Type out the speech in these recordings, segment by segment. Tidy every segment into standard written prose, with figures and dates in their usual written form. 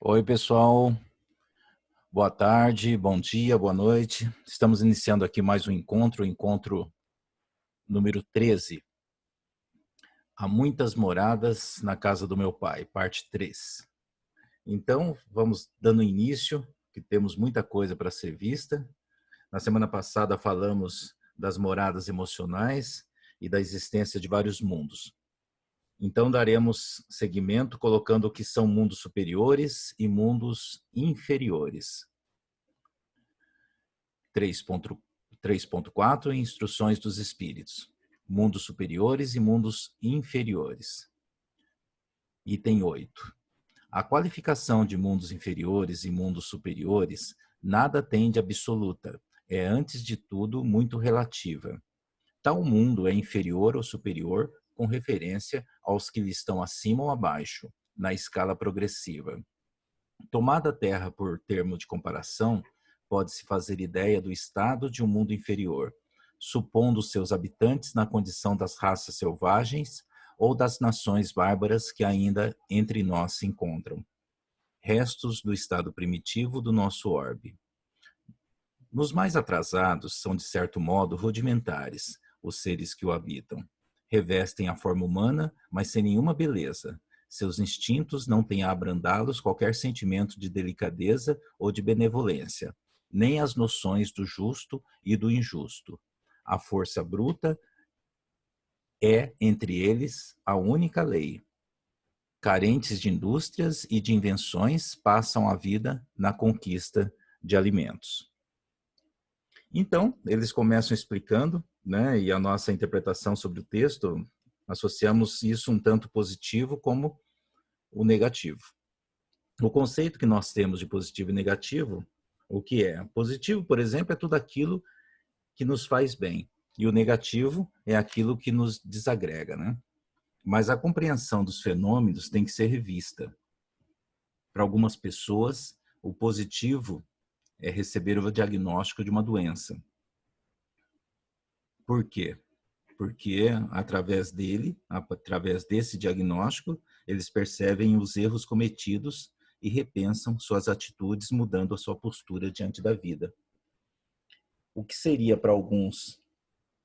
Oi, pessoal. Boa tarde, bom dia, boa noite. Estamos iniciando aqui mais um encontro, o encontro número 13. Há muitas moradas na casa do meu pai, parte 3. Então, vamos dando início, que temos muita coisa para ser vista. Na semana passada falamos das moradas emocionais e da existência de vários mundos. Então, daremos seguimento colocando o que são mundos superiores e mundos inferiores. 3.4 Instruções dos Espíritos. Mundos superiores e mundos inferiores. Item 8. A qualificação de mundos inferiores e mundos superiores nada tem de absoluta, é antes de tudo muito relativa. Tal mundo é inferior ou superior com referência aos que lhe estão acima ou abaixo, na escala progressiva. Tomada a Terra por termo de comparação, pode-se fazer ideia do estado de um mundo inferior, supondo seus habitantes na condição das raças selvagens ou das nações bárbaras que ainda entre nós se encontram. Restos do estado primitivo do nosso orbe. Nos mais atrasados, são de certo modo rudimentares os seres que o habitam. Revestem a forma humana, mas sem nenhuma beleza. Seus instintos não têm a abrandá-los qualquer sentimento de delicadeza ou de benevolência, nem as noções do justo e do injusto. A força bruta é, entre eles, a única lei. Carentes de indústrias e de invenções, passam a vida na conquista de alimentos. Então, eles começam explicando, né, e a nossa interpretação sobre o texto, associamos isso um tanto positivo como o negativo. O conceito que nós temos de positivo e negativo, o que é? Positivo, por exemplo, é tudo aquilo que nos faz bem, e o negativo é aquilo que nos desagrega, né? Mas a compreensão dos fenômenos tem que ser revista. Para algumas pessoas, o positivo é receber o diagnóstico de uma doença. Por quê? Porque através desse diagnóstico, eles percebem os erros cometidos e repensam suas atitudes, mudando a sua postura diante da vida. O que seria para alguns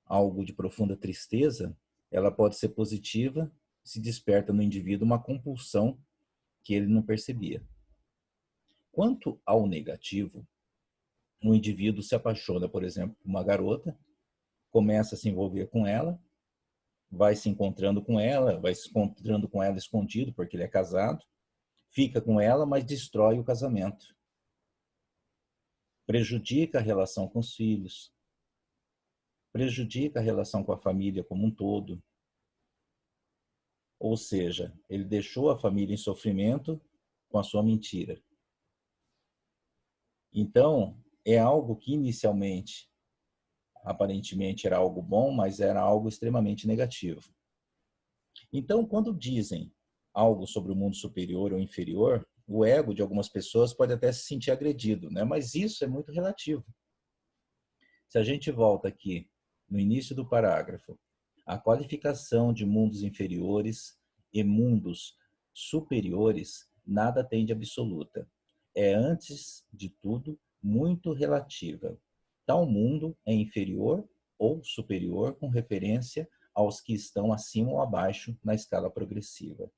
algo de profunda tristeza, ela pode ser positiva, se desperta no indivíduo uma compulsão que ele não percebia. Quanto ao negativo, um indivíduo se apaixona, por exemplo, por uma garota, começa a se envolver com ela, vai se encontrando com ela, vai se encontrando com ela escondido, porque ele é casado, fica com ela, mas destrói o casamento. Prejudica a relação com os filhos, prejudica a relação com a família como um todo. Ou seja, ele deixou a família em sofrimento com a sua mentira. Então, é algo que inicialmente, aparentemente era algo bom, mas era algo extremamente negativo. Então, quando dizem algo sobre o mundo superior ou inferior, o ego de algumas pessoas pode até se sentir agredido, né? Mas isso é muito relativo. Se a gente volta aqui no início do parágrafo, a qualificação de mundos inferiores e mundos superiores nada tem de absoluta. É, antes de tudo, muito relativa. Tal mundo é inferior ou superior com referência aos que estão acima ou abaixo na escala progressiva.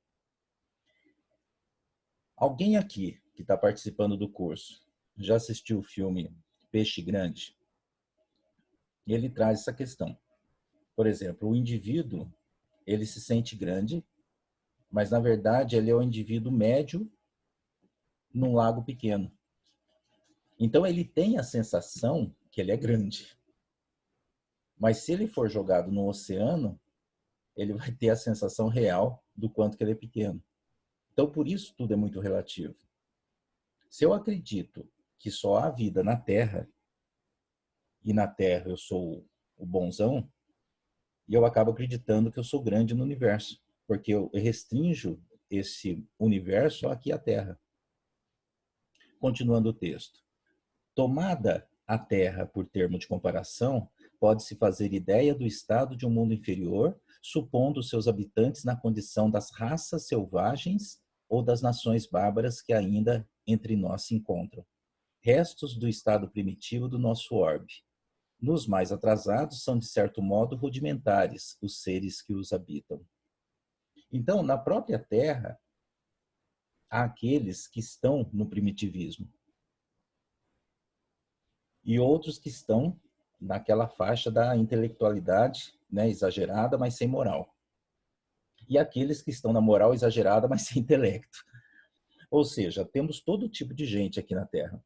Alguém aqui que está participando do curso já assistiu o filme Peixe Grande? E ele traz essa questão. Por exemplo, o indivíduo, ele se sente grande, mas na verdade ele é um indivíduo médio num lago pequeno. Então ele tem a sensação que ele é grande. Mas se ele for jogado no oceano, ele vai ter a sensação real do quanto que ele é pequeno. Então por isso tudo é muito relativo. Se eu acredito que só há vida na Terra, e na Terra eu sou o bonzão, e eu acabo acreditando que eu sou grande no universo, porque eu restringo esse universo aqui à Terra. Continuando o texto. Tomada a Terra por termo de comparação, pode-se fazer ideia do estado de um mundo inferior, supondo seus habitantes na condição das raças selvagens ou das nações bárbaras que ainda entre nós se encontram restos do estado primitivo do nosso orbe. Nos mais atrasados, são de certo modo rudimentares os seres que os habitam. Então, na própria Terra, há aqueles que estão no primitivismo e outros que estão naquela faixa da intelectualidade, né, exagerada, mas sem moral. E aqueles que estão na moral exagerada, mas sem intelecto. Ou seja, temos todo tipo de gente aqui na Terra.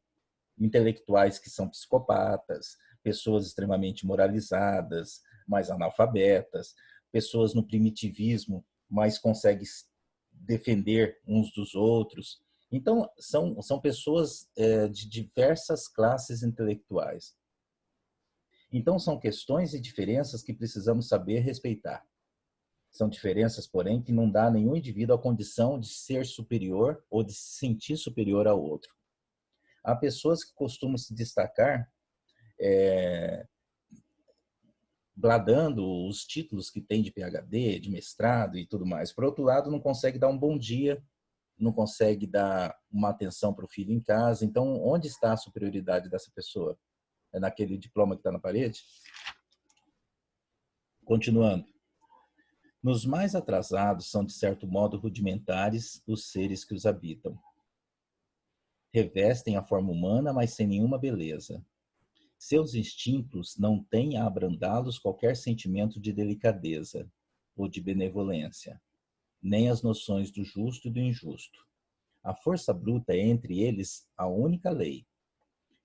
Intelectuais que são psicopatas, pessoas extremamente moralizadas, mais analfabetas, pessoas no primitivismo, mas conseguem defender uns dos outros. Então, são pessoas de diversas classes intelectuais. Então, são questões e diferenças que precisamos saber respeitar. São diferenças, porém, que não dá a nenhum indivíduo a condição de ser superior ou de se sentir superior ao outro. Há pessoas que costumam se destacar bradando os títulos que tem de PhD, de mestrado e tudo mais. Por outro lado, não consegue dar um bom dia, não consegue dar uma atenção para o filho em casa. Então, onde está a superioridade dessa pessoa? É naquele diploma que está na parede? Continuando. Nos mais atrasados são, de certo modo, rudimentares os seres que os habitam. Revestem a forma humana, mas sem nenhuma beleza. Seus instintos não têm a abrandá-los qualquer sentimento de delicadeza ou de benevolência, nem as noções do justo e do injusto. A força bruta é entre eles a única lei.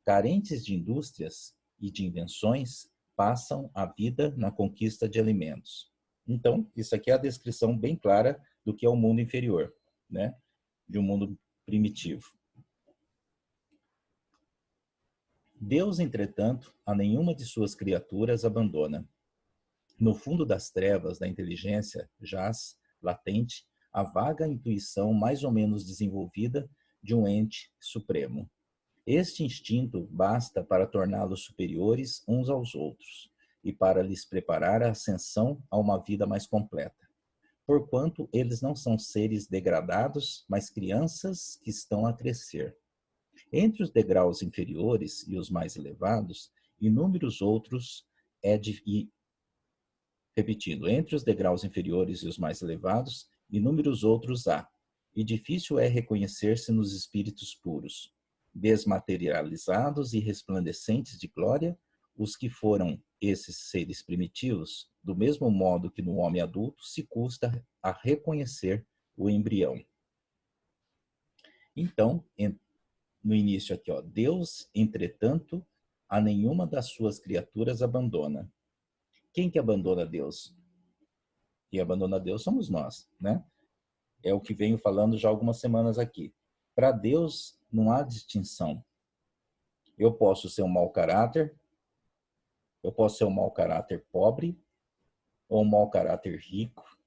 Carentes de indústrias e de invenções, passam a vida na conquista de alimentos. Então, isso aqui é a descrição bem clara do que é o mundo inferior, né? De um mundo primitivo. Deus, entretanto, a nenhuma de suas criaturas abandona. No fundo das trevas da inteligência jaz, latente, a vaga intuição mais ou menos desenvolvida de um ente supremo. Este instinto basta para torná-los superiores uns aos outros e para lhes preparar a ascensão a uma vida mais completa. Porquanto eles não são seres degradados, mas crianças que estão a crescer. Entre os degraus inferiores e os mais elevados, inúmeros outros repetindo, entre os degraus inferiores e os mais elevados, inúmeros outros há, e difícil é reconhecer-se nos espíritos puros, desmaterializados e resplandecentes de glória, os que foram esses seres primitivos, do mesmo modo que no homem adulto se custa a reconhecer o embrião. Então, no início aqui, ó, Deus, entretanto, a nenhuma das suas criaturas abandona. Quem que abandona Deus? Quem abandona Deus somos nós, né? É o que venho falando já há algumas semanas aqui. Para Deus não há distinção. Eu posso ser um mau caráter, eu posso ser um mau caráter pobre, ou um mau caráter rico,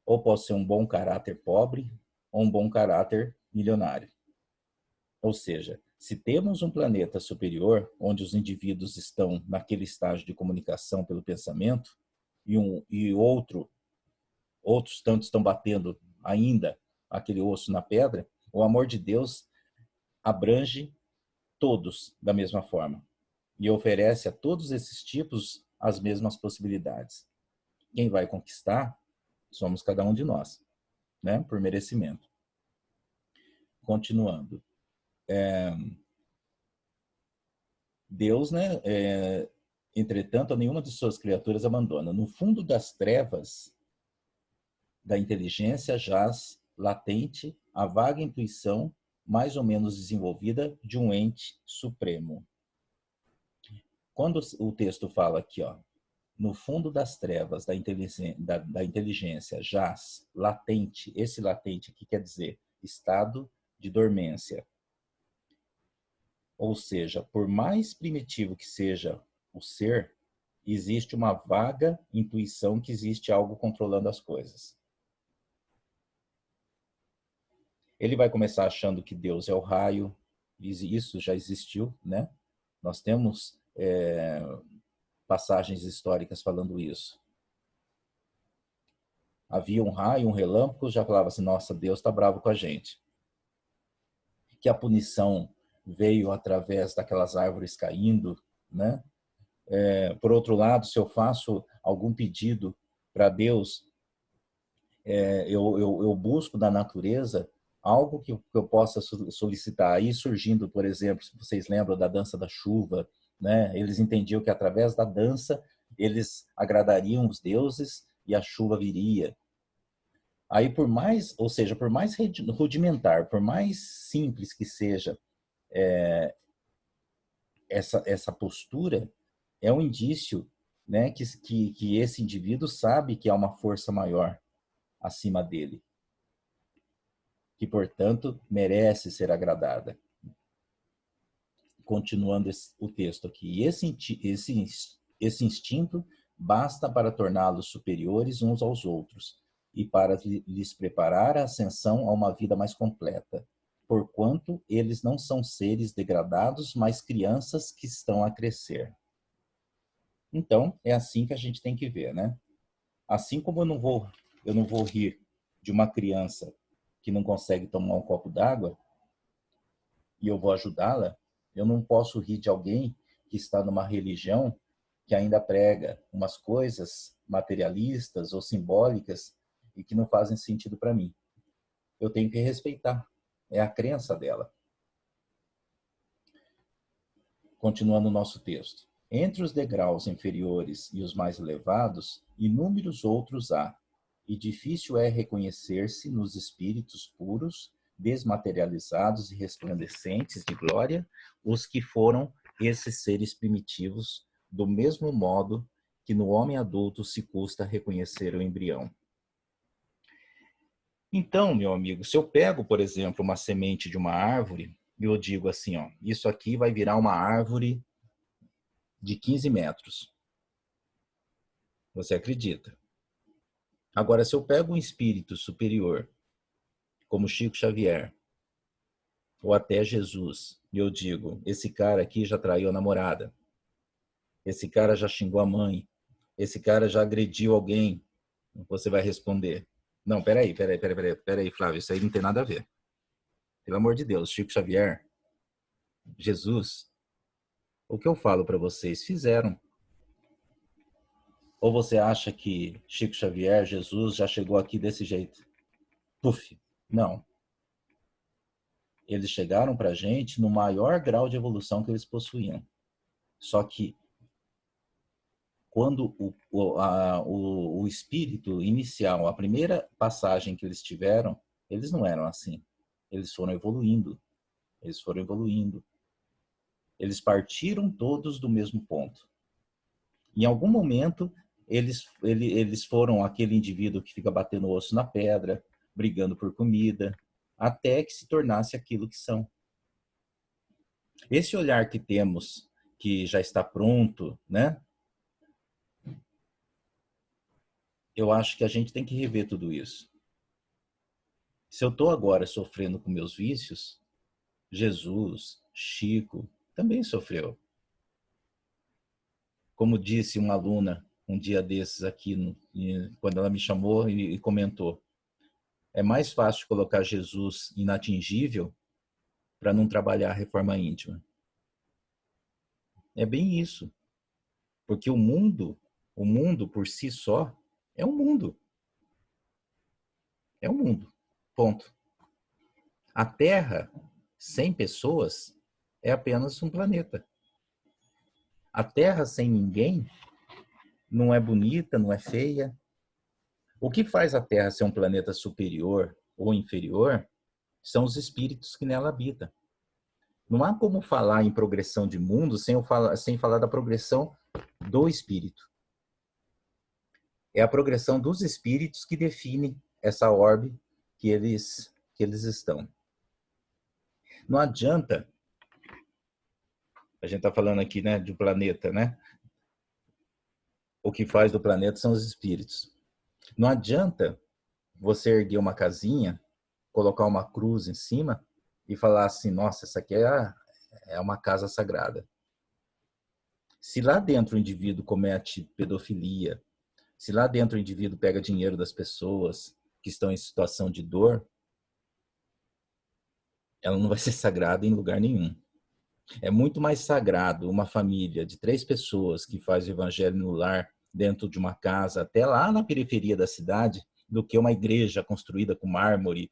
ou posso ser um bom caráter pobre, ou um bom caráter milionário. Ou seja, se temos um planeta superior, onde os indivíduos estão naquele estágio de comunicação pelo pensamento, e outros tantos estão batendo ainda aquele osso na pedra, o amor de Deus abrange todos da mesma forma e oferece a todos esses tipos as mesmas possibilidades. Quem vai conquistar somos cada um de nós, né? Por merecimento. Continuando. Deus, né? Entretanto, a nenhuma de suas criaturas abandona. No fundo das trevas da inteligência jaz latente a vaga intuição mais ou menos desenvolvida de um ente supremo. Quando o texto fala aqui, ó, no fundo das trevas da inteligência jaz latente, esse latente aqui quer dizer estado de dormência. Ou seja, por mais primitivo que seja o ser, existe uma vaga intuição que existe algo controlando as coisas. Ele vai começar achando que Deus é o raio, isso já existiu, né? Nós temos passagens históricas falando isso. Havia um raio, um relâmpago, já falava assim, nossa, Deus está bravo com a gente. que a punição veio através daquelas árvores caindo, né? Por outro lado, se eu faço algum pedido para Deus, eu busco da natureza algo que eu possa solicitar. Aí surgindo, por exemplo, se vocês lembram da dança da chuva, né? Eles entendiam que através da dança eles agradariam os deuses e a chuva viria. Aí por mais, ou seja, por mais rudimentar, por mais simples que seja essa postura, é um indício, né, que esse indivíduo sabe que há uma força maior acima dele, que, portanto, merece ser agradada. Continuando o texto aqui, esse instinto basta para torná-los superiores uns aos outros e para lhes preparar a ascensão a uma vida mais completa, porquanto eles não são seres degradados, mas crianças que estão a crescer. Então, é assim que a gente tem que ver, né? Assim como eu não vou rir de uma criança que não consegue tomar um copo d'água e eu vou ajudá-la, eu não posso rir de alguém que está numa religião que ainda prega umas coisas materialistas ou simbólicas e que não fazem sentido para mim. Eu tenho que respeitar. É a crença dela. Continuando o nosso texto. Entre os degraus inferiores e os mais elevados, inúmeros outros há, e difícil é reconhecer-se nos espíritos puros, desmaterializados e resplandecentes de glória, os que foram esses seres primitivos, do mesmo modo que no homem adulto se custa reconhecer o embrião. Então, meu amigo, se eu pego, por exemplo, uma semente de uma árvore, e eu digo assim, ó, isso aqui vai virar uma árvore de 15 metros. Você acredita? Agora, se eu pego um espírito superior, como Chico Xavier, ou até Jesus, e eu digo, esse cara aqui já traiu a namorada, esse cara já xingou a mãe, esse cara já agrediu alguém, você vai responder, não, peraí, Flávio, isso aí não tem nada a ver. Pelo amor de Deus, Chico Xavier, Jesus, o que eu falo para vocês, fizeram. Ou você acha que Chico Xavier, Jesus, já chegou aqui desse jeito? Puf, não. Eles chegaram para a gente no maior grau de evolução que eles possuíam. Só que quando o espírito inicial, a primeira passagem que eles tiveram, eles não eram assim. Eles foram evoluindo. Eles foram evoluindo. Eles partiram todos do mesmo ponto. Em algum momento, eles foram aquele indivíduo que fica batendo osso na pedra, brigando por comida, até que se tornasse aquilo que são. Esse olhar que temos, que já está pronto, né? Eu acho que a gente tem que rever tudo isso. Se eu estou agora sofrendo com meus vícios, Jesus, Chico, também sofreu. Como disse uma aluna um dia desses aqui, quando ela me chamou e comentou, é mais fácil colocar Jesus inatingível para não trabalhar a reforma íntima. É bem isso. Porque o mundo por si só, é um mundo. É um mundo. Ponto. A Terra, sem pessoas, é apenas um planeta. A Terra sem ninguém não é bonita, não é feia. O que faz a Terra ser um planeta superior ou inferior são os espíritos que nela habitam. Não há como falar em progressão de mundo sem falar da progressão do espírito. É a progressão dos espíritos que define essa orbe que eles estão. Não adianta, a gente está falando aqui, né, de um planeta, né? O que faz do planeta são os espíritos. Não adianta você erguer uma casinha, colocar uma cruz em cima e falar assim, nossa, essa aqui é uma casa sagrada. Se lá dentro o indivíduo comete pedofilia, se lá dentro o indivíduo pega dinheiro das pessoas que estão em situação de dor, ela não vai ser sagrada em lugar nenhum. É muito mais sagrado uma família de 3 pessoas que faz o evangelho no lar, dentro de uma casa, até lá na periferia da cidade, do que uma igreja construída com mármore,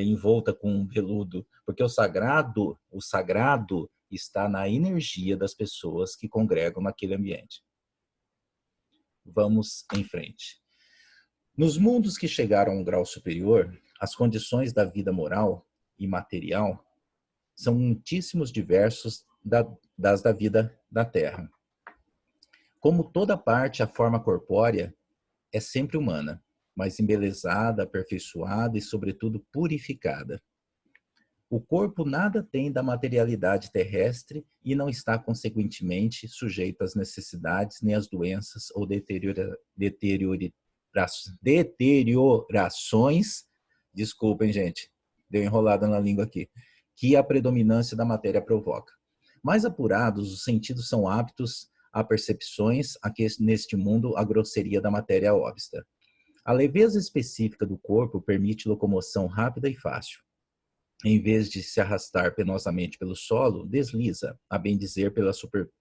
envolta com um veludo. Porque o sagrado está na energia das pessoas que congregam naquele ambiente. Vamos em frente. Nos mundos que chegaram a um grau superior, as condições da vida moral e material são muitíssimos diversos das da vida da Terra. Como toda parte, a forma corpórea é sempre humana, mas embelezada, aperfeiçoada e, sobretudo, purificada. O corpo nada tem da materialidade terrestre e não está, consequentemente, sujeito às necessidades, nem às doenças ou deteriorações, desculpem, gente, deu enrolada na língua aqui, que a predominância da matéria provoca. Mais apurados, os sentidos são aptos a percepções a que neste mundo a grosseria da matéria obsta. A leveza específica do corpo permite locomoção rápida e fácil. Em vez de se arrastar penosamente pelo solo, desliza, a bem dizer, pela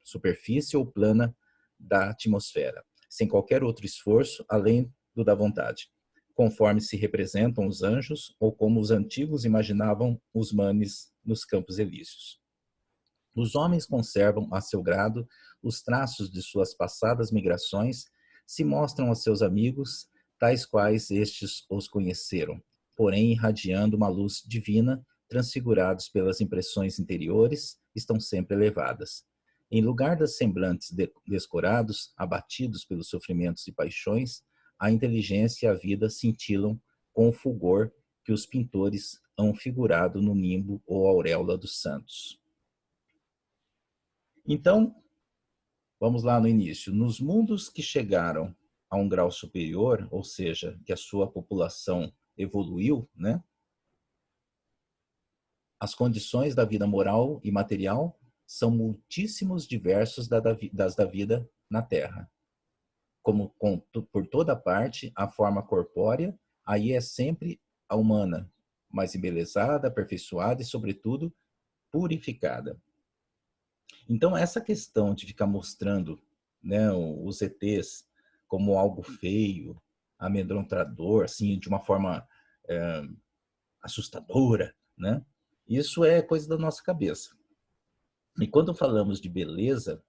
superfície ou plana da atmosfera, sem qualquer outro esforço além do da vontade, conforme se representam os anjos ou como os antigos imaginavam os manes nos campos elíseos. Os homens conservam a seu grado os traços de suas passadas migrações, se mostram a seus amigos, tais quais estes os conheceram, porém irradiando uma luz divina, transfigurados pelas impressões interiores, estão sempre elevadas. Em lugar das semblantes descorados, abatidos pelos sofrimentos e paixões, a inteligência e a vida cintilam com o fulgor que os pintores hão figurado no nimbo ou auréola dos santos. Então, vamos lá no início. Nos mundos que chegaram a um grau superior, ou seja, que a sua população evoluiu, né? As condições da vida moral e material são muitíssimos diversos das da vida na Terra. Como por toda parte, a forma corpórea, aí é sempre a humana, mais embelezada, aperfeiçoada e, sobretudo, purificada. Então, essa questão de ficar mostrando, né, os ETs como algo feio, amedrontador, assim, de uma forma assustadora, né? Isso é coisa da nossa cabeça. E quando falamos de beleza,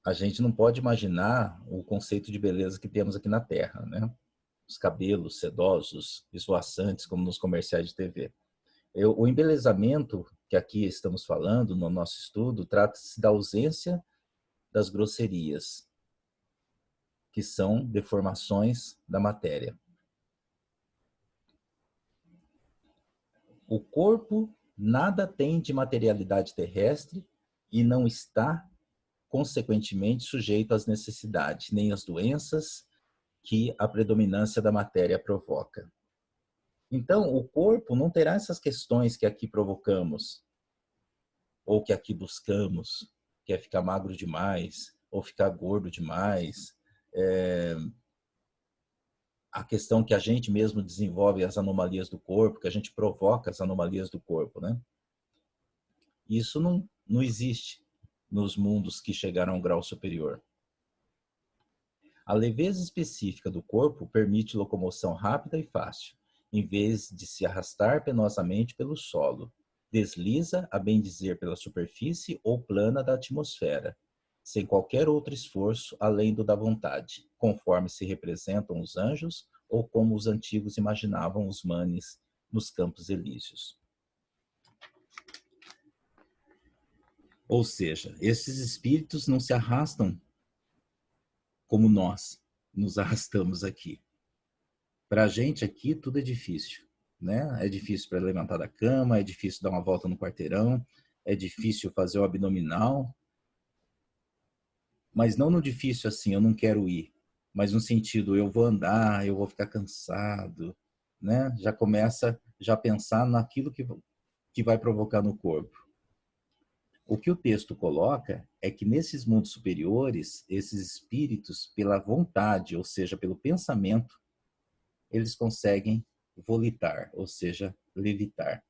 a gente não pode imaginar o conceito de beleza que temos aqui na Terra, né? Os cabelos sedosos, esvoaçantes, como nos comerciais de TV. O embelezamento que aqui estamos falando no nosso estudo trata-se da ausência das grosserias, que são deformações da matéria. O corpo nada tem de materialidade terrestre e não está, consequentemente, sujeito às necessidades, nem às doenças que a predominância da matéria provoca. Então, o corpo não terá essas questões que aqui provocamos, ou que aqui buscamos, que é ficar magro demais, ou ficar gordo demais. A questão que a gente mesmo desenvolve as anomalias do corpo, que a gente provoca as anomalias do corpo, né? Isso não existe nos mundos que chegaram a um grau superior. A leveza específica do corpo permite locomoção rápida e fácil, em vez de se arrastar penosamente pelo solo. Desliza, a bem dizer, pela superfície ou plana da atmosfera, sem qualquer outro esforço além do da vontade, conforme se representam os anjos ou como os antigos imaginavam os manes nos campos elíseos. Ou seja, esses espíritos não se arrastam como nós nos arrastamos aqui. Para a gente aqui tudo é difícil, né? É difícil para levantar da cama, é difícil dar uma volta no quarteirão, é difícil fazer o abdominal, mas não no difícil assim, eu não quero ir, mas no sentido, eu vou andar, eu vou ficar cansado, né? Já começa já a pensar naquilo que vai provocar no corpo. O que o texto coloca é que nesses mundos superiores, esses espíritos, pela vontade, ou seja, pelo pensamento, eles conseguem volitar, ou seja, levitar.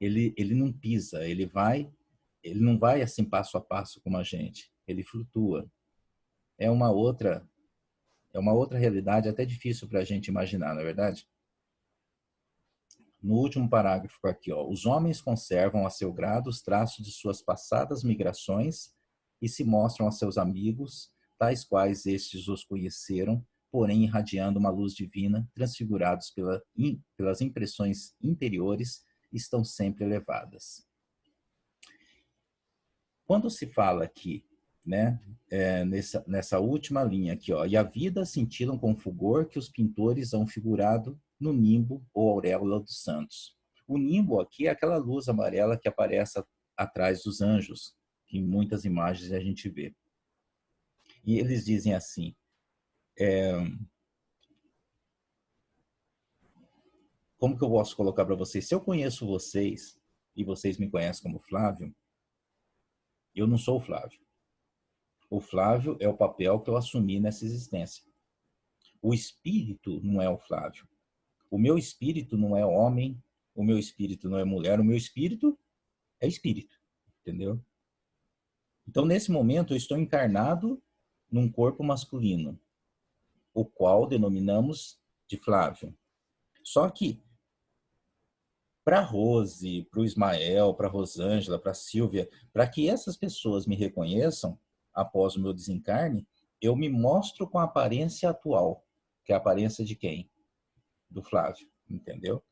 Ele não pisa, ele não vai assim passo a passo como a gente, ele flutua. É uma outra realidade até difícil para a gente imaginar, não é verdade? No último parágrafo aqui, ó, os homens conservam a seu grado os traços de suas passadas migrações e se mostram a seus amigos, tais quais estes os conheceram, porém irradiando uma luz divina, transfigurados pelas impressões interiores, estão sempre elevadas. Quando se fala aqui, né, nessa última linha aqui, ó, e a vida cintilam com fulgor que os pintores hão figurado no nimbo ou auréola dos santos. O nimbo aqui é aquela luz amarela que aparece atrás dos anjos, que em muitas imagens a gente vê. E eles dizem assim, como que eu posso colocar para vocês? Se eu conheço vocês e vocês me conhecem como Flávio, eu não sou o Flávio. O Flávio é o papel que eu assumi nessa existência. O espírito não é o Flávio. O meu espírito não é homem, o meu espírito não é mulher, o meu espírito é espírito, entendeu? Então, nesse momento, eu estou encarnado num corpo masculino, o qual denominamos de Flávio. Só que, para a Rose, para o Ismael, para a Rosângela, para a Silvia, para que essas pessoas me reconheçam após o meu desencarne, eu me mostro com a aparência atual, que é a aparência de quem? Do Flávio, entendeu?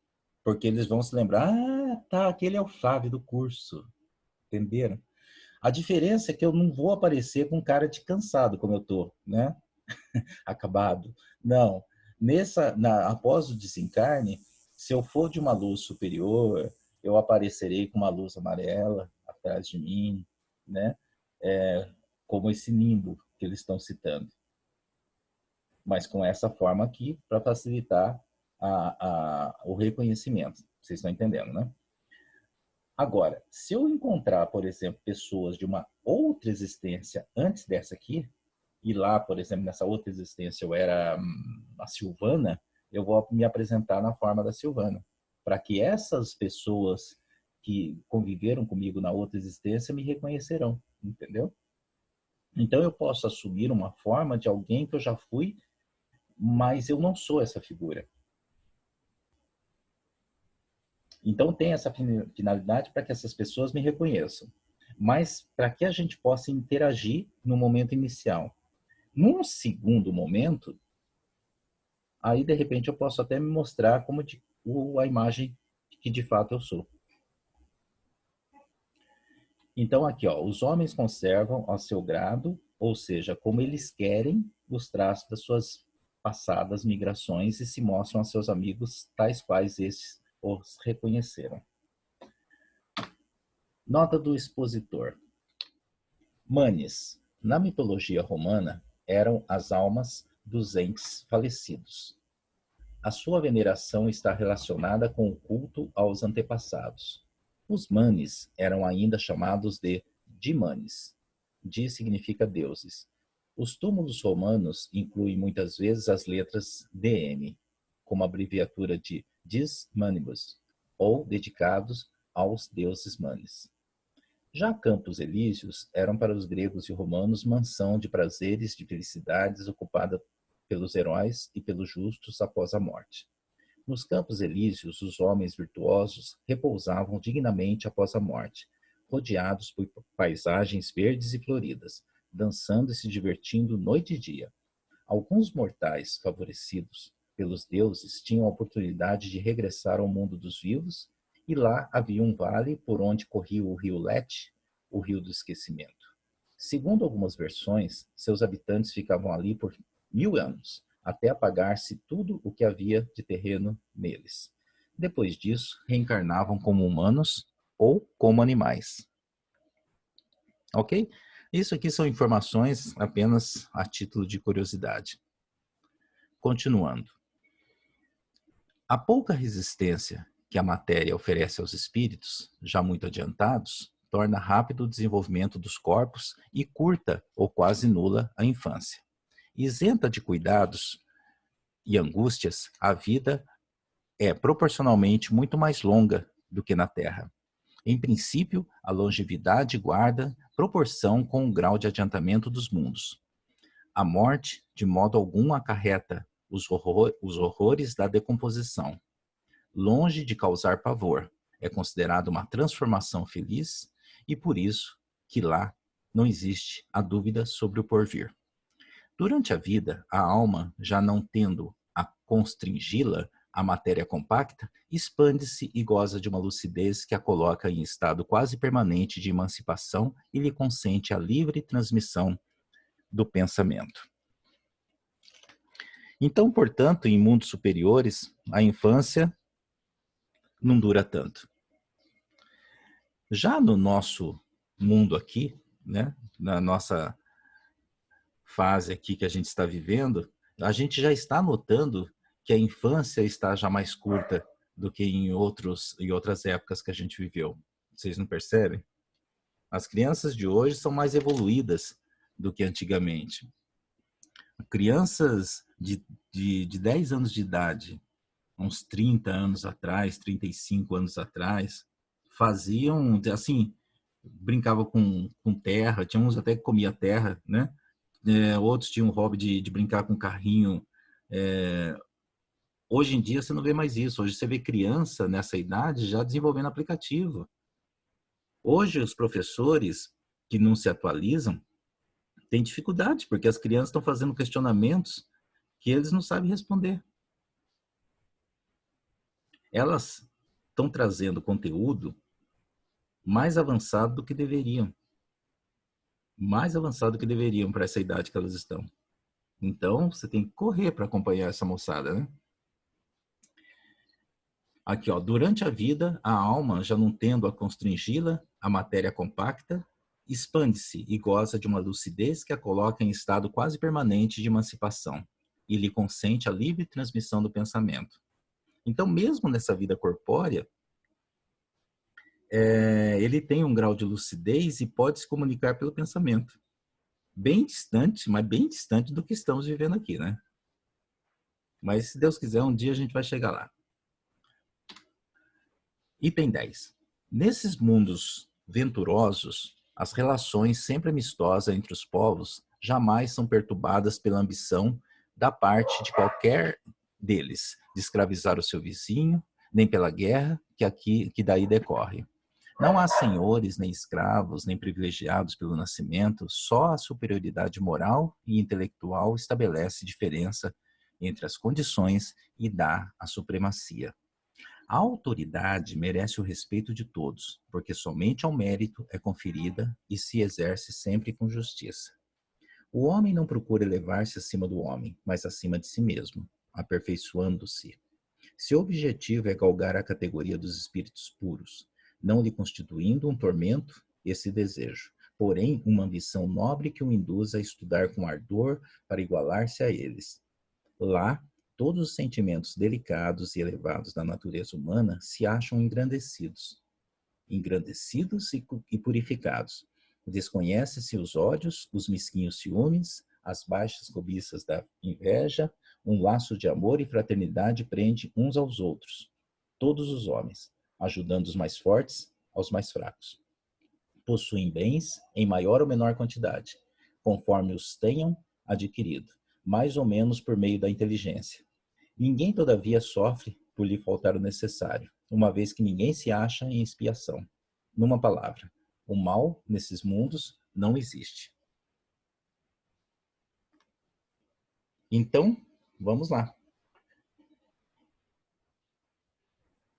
Porque eles vão se lembrar, tá, aquele é o Flávio do curso, entenderam? A diferença é que eu não vou aparecer com cara de cansado, como eu tô, né? Acabado. Não. Após o desencarne, se eu for de uma luz superior, eu aparecerei com uma luz amarela atrás de mim, né? Como esse nimbo que eles estão citando. Mas com essa forma aqui, para facilitar o reconhecimento. Vocês estão entendendo, né? Agora, se eu encontrar, por exemplo, pessoas de uma outra existência antes dessa aqui, e lá, por exemplo, nessa outra existência eu era a Silvana, eu vou me apresentar na forma da Silvana, para que essas pessoas que conviveram comigo na outra existência me reconhecerão, entendeu? Então eu posso assumir uma forma de alguém que eu já fui, mas eu não sou essa figura. Então tem essa finalidade para que essas pessoas me reconheçam, mas para que a gente possa interagir no momento inicial. Num segundo momento, aí de repente eu posso até me mostrar como a imagem que de fato eu sou. Então aqui, ó, os homens conservam ao seu grado, ou seja, como eles querem, os traços das suas passadas migrações e se mostram a seus amigos tais quais estes os reconheceram. Nota do expositor. Manes, na mitologia romana, eram as almas dos entes falecidos. A sua veneração está relacionada com o culto aos antepassados. Os manes eram ainda chamados de dimanes. Di significa deuses. Os túmulos romanos incluem muitas vezes as letras DM, como abreviatura de Dis Manibus, ou dedicados aos deuses manes. Já Campos Elíseos eram para os gregos e romanos mansão de prazeres, de felicidades ocupada pelos heróis e pelos justos após a morte. Nos Campos Elíseos, os homens virtuosos repousavam dignamente após a morte, rodeados por paisagens verdes e floridas, dançando e se divertindo noite e dia. Alguns mortais favorecidos pelos deuses tinham a oportunidade de regressar ao mundo dos vivos, e lá havia um vale por onde corria o rio Lete, o rio do esquecimento. Segundo algumas versões, seus habitantes ficavam ali por 1000 anos, até apagar-se tudo o que havia de terreno neles. Depois disso, reencarnavam como humanos ou como animais. Ok? Isso aqui são informações apenas a título de curiosidade. Continuando. A pouca resistência que a matéria oferece aos espíritos, já muito adiantados, torna rápido o desenvolvimento dos corpos e curta ou quase nula a infância. Isenta de cuidados e angústias, a vida é proporcionalmente muito mais longa do que na Terra. Em princípio, a longevidade guarda proporção com o grau de adiantamento dos mundos. A morte, de modo algum, acarreta os horrores da decomposição. Longe de causar pavor, é considerado uma transformação feliz e por isso que lá não existe a dúvida sobre o porvir. Durante a vida, a alma, já não tendo a constringi-la, a matéria compacta, expande-se e goza de uma lucidez que a coloca em estado quase permanente de emancipação e lhe consente a livre transmissão do pensamento. Então, portanto, em mundos superiores, a infância não dura tanto. Já no nosso mundo aqui, né, na nossa fase aqui que a gente está vivendo, a gente já está notando que a infância está já mais curta do que em outras épocas que a gente viveu. Vocês não percebem? As crianças de hoje são mais evoluídas do que antigamente. Crianças de 10 anos de idade, uns 30 anos atrás, 35 anos atrás, faziam, assim, brincavam com terra, tinha uns até que comia terra, né? Outros tinham o hobby de brincar com carrinho. Hoje em dia você não vê mais isso. Hoje você vê criança nessa idade já desenvolvendo aplicativo. Hoje os professores que não se atualizam têm dificuldade, porque as crianças estão fazendo questionamentos que eles não sabem responder. Elas estão trazendo conteúdo mais avançado do que deveriam. Mais avançado do que deveriam para essa idade que elas estão. Então, você tem que correr para acompanhar essa moçada, né? Aqui, ó, durante a vida, a alma, já não tendo a constringi-la, a matéria compacta, expande-se e goza de uma lucidez que a coloca em estado quase permanente de emancipação e lhe consente a livre transmissão do pensamento. Então, mesmo nessa vida corpórea, ele tem um grau de lucidez e pode se comunicar pelo pensamento. Bem distante, mas bem distante do que estamos vivendo aqui, né? Mas, se Deus quiser, um dia a gente vai chegar lá. Item 10. Nesses mundos venturosos, as relações sempre amistosas entre os povos jamais são perturbadas pela ambição da parte de qualquer deles de escravizar o seu vizinho, nem pela guerra que daí decorre. Não há senhores, nem escravos, nem privilegiados pelo nascimento, só a superioridade moral e intelectual estabelece diferença entre as condições e dá a supremacia. A autoridade merece o respeito de todos, porque somente ao mérito é conferida e se exerce sempre com justiça. O homem não procura elevar-se acima do homem, mas acima de si mesmo, aperfeiçoando-se. Seu objetivo é galgar a categoria dos espíritos puros, não lhe constituindo um tormento esse desejo, porém uma ambição nobre que o induz a estudar com ardor para igualar-se a eles. Lá, todos os sentimentos delicados e elevados da natureza humana se acham engrandecidos e purificados. Desconhece-se os ódios, os mesquinhos ciúmes, as baixas cobiças da inveja, um laço de amor e fraternidade prende uns aos outros, todos os homens, ajudando os mais fortes aos mais fracos. Possuem bens em maior ou menor quantidade, conforme os tenham adquirido, mais ou menos por meio da inteligência. Ninguém, todavia, sofre por lhe faltar o necessário, uma vez que ninguém se acha em expiação. Numa palavra, o mal nesses mundos não existe. Então, vamos lá.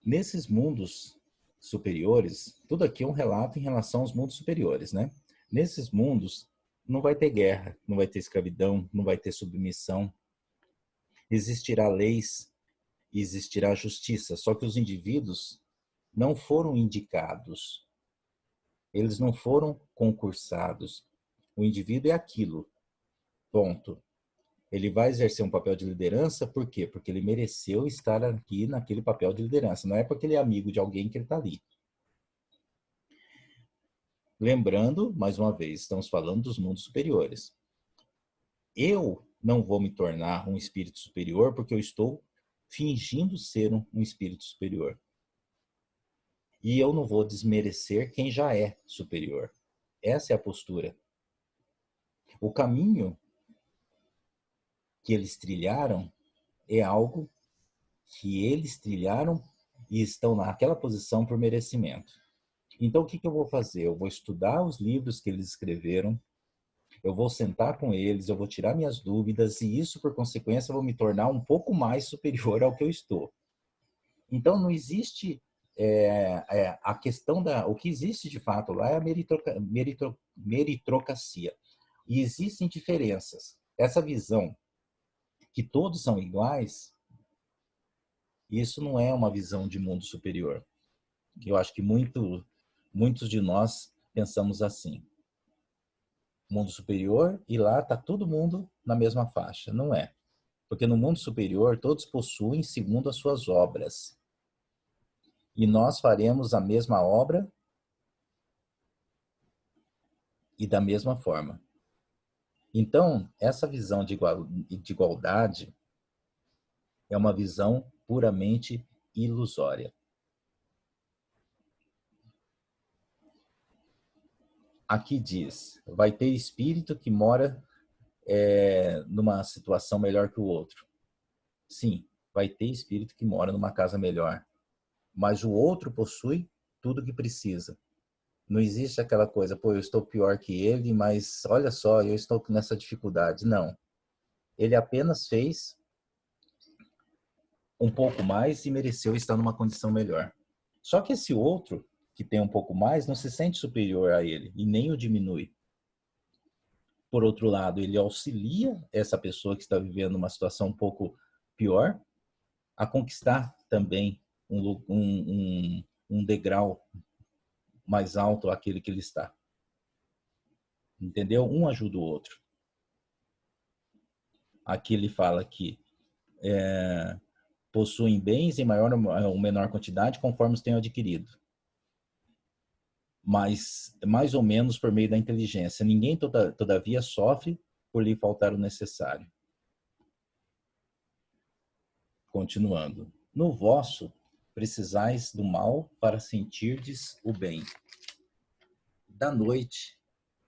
Nesses mundos superiores, tudo aqui é um relato em relação aos mundos superiores, né? Nesses mundos, não vai ter guerra, não vai ter escravidão, não vai ter submissão. Existirá leis, existirá justiça, só que os indivíduos não foram indicados, eles não foram concursados. O indivíduo é aquilo, ponto. Ele vai exercer um papel de liderança, por quê? Porque ele mereceu estar aqui naquele papel de liderança, não é porque ele é amigo de alguém que ele está ali. Lembrando, mais uma vez, estamos falando dos mundos superiores. Eu não vou me tornar um espírito superior porque eu estou fingindo ser um espírito superior. E eu não vou desmerecer quem já é superior. Essa é a postura. O caminho que eles trilharam é algo que eles trilharam e estão naquela posição por merecimento. Então, o que eu vou fazer? Eu vou estudar os livros que eles escreveram, eu vou sentar com eles, eu vou tirar minhas dúvidas e isso, por consequência, eu vou me tornar um pouco mais superior ao que eu estou. Então, não existe a questão da... O que existe, de fato, lá é a meritocracia. E existem diferenças. Essa visão que todos são iguais, isso não é uma visão de mundo superior. Eu acho que muitos de nós pensamos assim. Mundo superior, e lá está todo mundo na mesma faixa. Não é. Porque no mundo superior, todos possuem segundo as suas obras. E nós faremos a mesma obra e da mesma forma. Então, essa visão de igualdade é uma visão puramente ilusória. Aqui diz, vai ter espírito que mora numa situação melhor que o outro. Sim, vai ter espírito que mora numa casa melhor. Mas o outro possui tudo que precisa. Não existe aquela coisa, pô, eu estou pior que ele, mas olha só, eu estou nessa dificuldade. Não. Ele apenas fez um pouco mais e mereceu estar numa condição melhor. Só que esse outro, que tem um pouco mais, não se sente superior a ele e nem o diminui. Por outro lado, ele auxilia essa pessoa que está vivendo uma situação um pouco pior a conquistar também um degrau mais alto àquele que ele está. Entendeu? Um ajuda o outro. Aqui ele fala que possuem bens em maior ou menor quantidade conforme os tenham adquirido. Mas mais ou menos por meio da inteligência. Ninguém, todavia, sofre por lhe faltar o necessário. Continuando. No vosso, precisais do mal para sentirdes o bem. Da noite,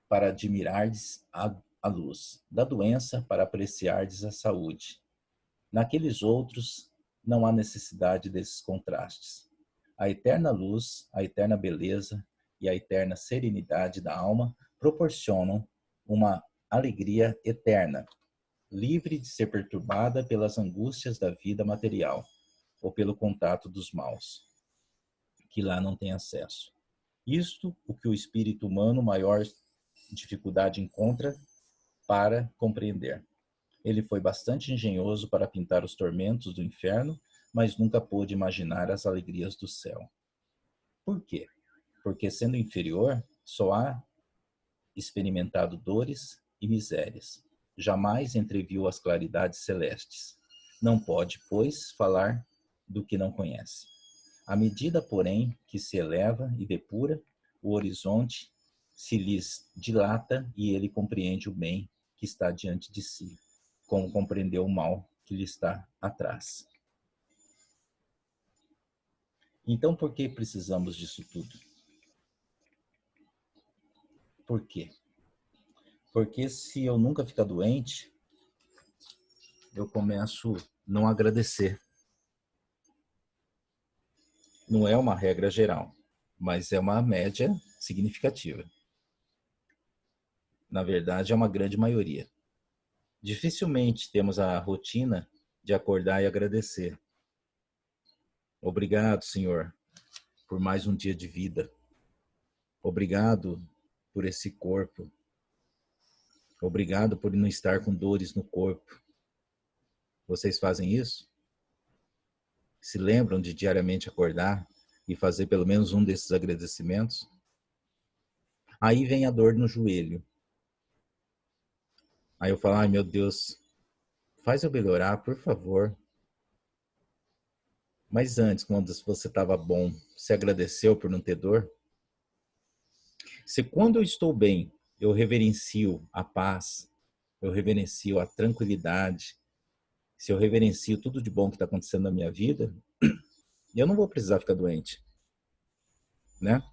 para admirardes a luz. Da doença, para apreciardes a saúde. Naqueles outros, não há necessidade desses contrastes. A eterna luz, a eterna beleza e a eterna serenidade da alma proporcionam uma alegria eterna, livre de ser perturbada pelas angústias da vida material ou pelo contato dos maus, que lá não tem acesso. Isto o que o espírito humano maior dificuldade encontra para compreender. Ele foi bastante engenhoso para pintar os tormentos do inferno, mas nunca pôde imaginar as alegrias do céu. Por quê? Porque, sendo inferior, só há experimentado dores e misérias. Jamais entreviu as claridades celestes. Não pode, pois, falar do que não conhece. À medida, porém, que se eleva e depura, o horizonte se lhes dilata e ele compreende o bem que está diante de si, como compreendeu o mal que lhe está atrás. Então, por que precisamos disso tudo? Por quê? Porque se eu nunca ficar doente, eu começo a não agradecer. Não é uma regra geral, mas é uma média significativa. Na verdade, é uma grande maioria. Dificilmente temos a rotina de acordar e agradecer. Obrigado, Senhor, por mais um dia de vida. Obrigado por esse corpo. Obrigado por não estar com dores no corpo. Vocês fazem isso? Se lembram de diariamente acordar e fazer pelo menos um desses agradecimentos? Aí vem a dor no joelho. Aí eu falo, ai meu Deus, faz eu melhorar, por favor. Mas antes, quando você estava bom, você agradeceu por não ter dor? Se quando eu estou bem, eu reverencio a paz, eu reverencio a tranquilidade, se eu reverencio tudo de bom que está acontecendo na minha vida, eu não vou precisar ficar doente, né?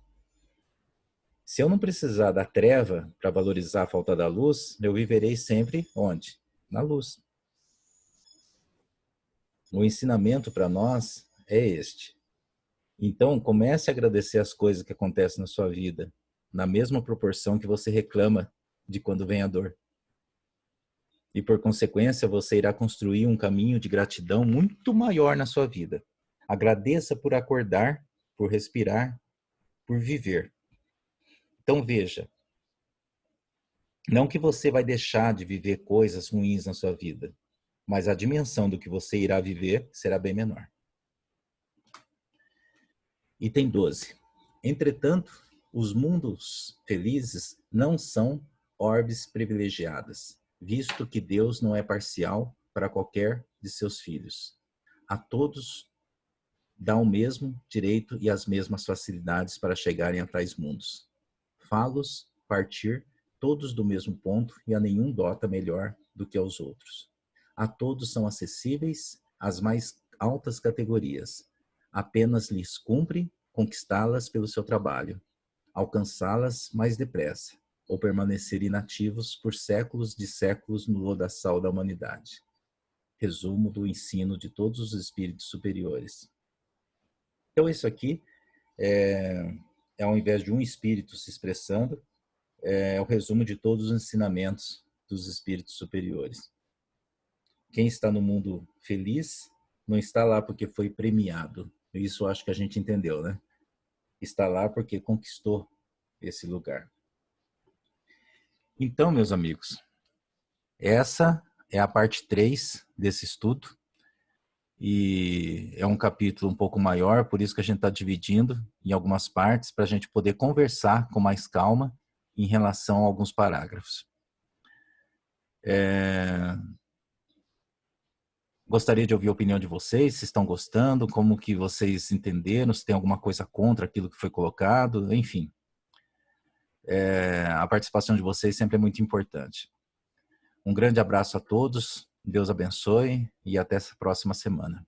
Se eu não precisar da treva para valorizar a falta da luz, eu viverei sempre onde? Na luz. O ensinamento para nós é este. Então, comece a agradecer as coisas que acontecem na sua vida, na mesma proporção que você reclama de quando vem a dor. E, por consequência, você irá construir um caminho de gratidão muito maior na sua vida. Agradeça por acordar, por respirar, por viver. Então, veja, não que você vai deixar de viver coisas ruins na sua vida, mas a dimensão do que você irá viver será bem menor. Item 12. Entretanto, os mundos felizes não são orbes privilegiadas, visto que Deus não é parcial para qualquer de seus filhos. A todos dá o mesmo direito e as mesmas facilidades para chegarem a tais mundos. Fá-los partir todos do mesmo ponto e a nenhum dota melhor do que aos outros. A todos são acessíveis as mais altas categorias. Apenas lhes cumpre conquistá-las pelo seu trabalho, alcançá-las mais depressa, ou permanecer inativos por séculos de séculos no lodaçal da humanidade. Resumo do ensino de todos os espíritos superiores. Então, isso aqui ao invés de um espírito se expressando, é o resumo de todos os ensinamentos dos espíritos superiores. Quem está no mundo feliz não está lá porque foi premiado. Isso acho que a gente entendeu, né? Está lá porque conquistou esse lugar. Então, meus amigos, essa é a parte 3 desse estudo. E é um capítulo um pouco maior, por isso que a gente está dividindo em algumas partes, para a gente poder conversar com mais calma em relação a alguns parágrafos. Gostaria de ouvir a opinião de vocês, se estão gostando, como que vocês entenderam, se tem alguma coisa contra aquilo que foi colocado, enfim. A participação de vocês sempre é muito importante. Um grande abraço a todos, Deus abençoe e até essa próxima semana.